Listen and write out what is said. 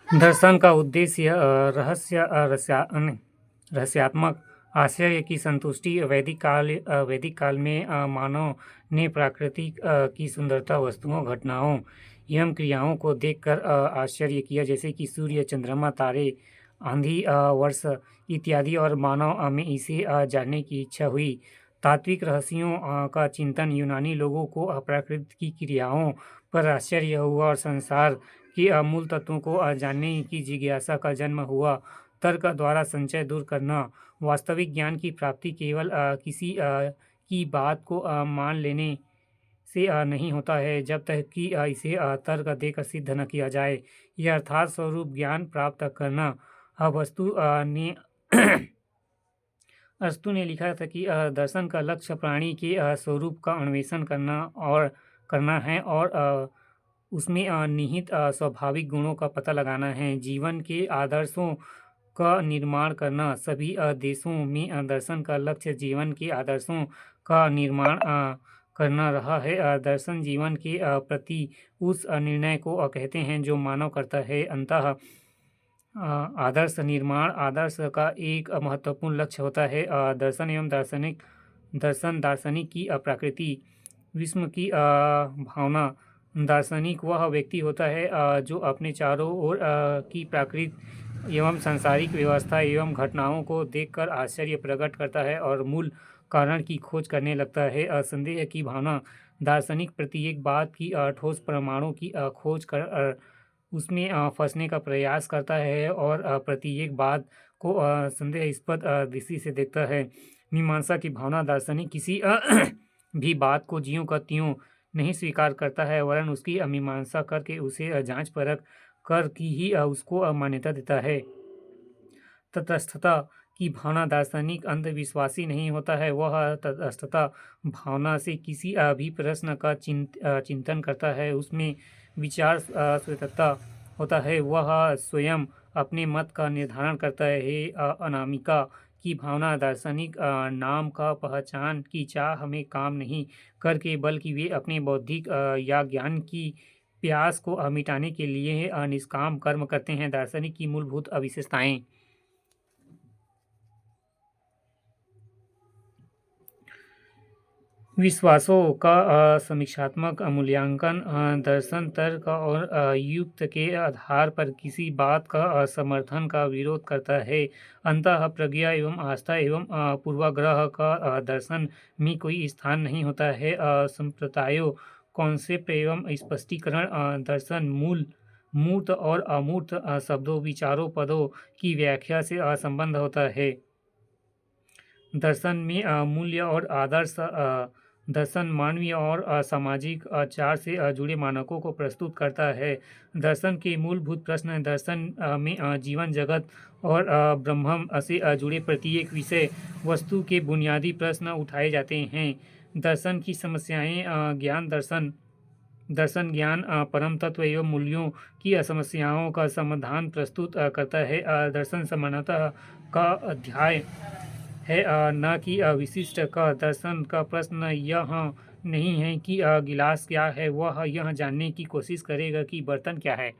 दर्शन का उद्देश्य रहस्यात्मक आशय की संतुष्टि। वैदिक काल में मानव ने प्रकृति की सुंदरता, वस्तुओं, घटनाओं एवं क्रियाओं को देखकर आश्चर्य किया, जैसे कि सूर्य, चंद्रमा, तारे, आंधी, वर्ष इत्यादि, और मानव में इसे जानने की इच्छा हुई। तात्विक रहस्यों का चिंतन। यूनानी लोगों को प्रकृति की क्रियाओं पर आश्चर्य हुआ और संसार के मूल तत्वों को जानने की जिज्ञासा का जन्म हुआ। तर्क द्वारा संशय दूर करना। वास्तविक ज्ञान की प्राप्ति केवल किसी की बात को मान लेने से नहीं होता है, जब तक कि इसे तर्क देकर सिद्ध न किया जाए। यह अर्थात स्वरूप ज्ञान प्राप्त करना। अरस्तु ने लिखा था कि दर्शन का लक्ष्य प्राणी के स्वरूप का अन्वेषण करना है, और उसमें निहित स्वाभाविक गुणों का पता लगाना है। जीवन के आदर्शों का निर्माण करना। सभी देशों में दर्शन का लक्ष्य जीवन के आदर्शों का निर्माण करना रहा है। दर्शन जीवन के प्रति उस निर्णय को कहते हैं जो मानव करता है। अंततः आदर्श निर्माण आदर्श का एक महत्वपूर्ण लक्ष्य होता है। दर्शन दार्शनिक की प्रकृति विश्व की भावना। दार्शनिक वह व्यक्ति होता है जो अपने चारों ओर की प्रकृति एवं सांसारिक व्यवस्था एवं घटनाओं को देखकर आश्चर्य प्रकट करता है और मूल कारण की खोज करने लगता है। संदेह की भावना। दार्शनिक प्रत्येक बात की ठोस प्रमाणों की खोज कर उसमें फंसने का प्रयास करता है और प्रत्येक बात को संदेहास्पद दृष्टि से देखता है। मीमांसा की भावना। दार्शनिक किसी भी बात को ज्यों का त्यों नहीं स्वीकार करता है, वरन उसकी मीमांसा करके उसे जांच परख कर की ही उसको मान्यता देता है। तटस्थता की भावना। दार्शनिक अंधविश्वासी नहीं होता है, वह तटस्थता भावना से किसी भी प्रश्न का चिंतन करता है। उसमें विचार स्वतंत्रता होता है, वह स्वयं अपने मत का निर्धारण करता है। अनामिका की भावना। दार्शनिक नाम का पहचान की चाह में काम नहीं करके, बल्कि वे अपने बौद्धिक या ज्ञान की प्यास को मिटाने के लिए निष्काम कर्म करते हैं। दार्शनिक की मूलभूत विशेषताएं। विश्वासों का समीक्षात्मक मूल्यांकन। दर्शन तर्क और युक्त के आधार पर किसी बात का समर्थन का विरोध करता है। अंतः प्रज्ञा एवं आस्था एवं पूर्वाग्रह का दर्शन में कोई स्थान नहीं होता है। संप्रदायों, कॉन्सेप्ट एवं स्पष्टीकरण। दर्शन मूर्त और अमूर्त शब्दों, विचारों, पदों की व्याख्या से संबंध होता है। दर्शन में मूल्य और आदर्श। दर्शन मानवीय और सामाजिक आचार से जुड़े मानकों को प्रस्तुत करता है। दर्शन के मूलभूत प्रश्न। दर्शन में जीवन, जगत और ब्रह्म से जुड़े प्रत्येक विषय वस्तु के बुनियादी प्रश्न उठाए जाते हैं। दर्शन की समस्याएं। दर्शन ज्ञान, परम तत्व एवं मूल्यों की समस्याओं का समाधान प्रस्तुत करता है। दर्शन समानता का अध्याय है, न कि विशिष्ट का। दर्शन का प्रश्न यह नहीं है कि गिलास क्या है, वह यह जानने की कोशिश करेगा कि बर्तन क्या है।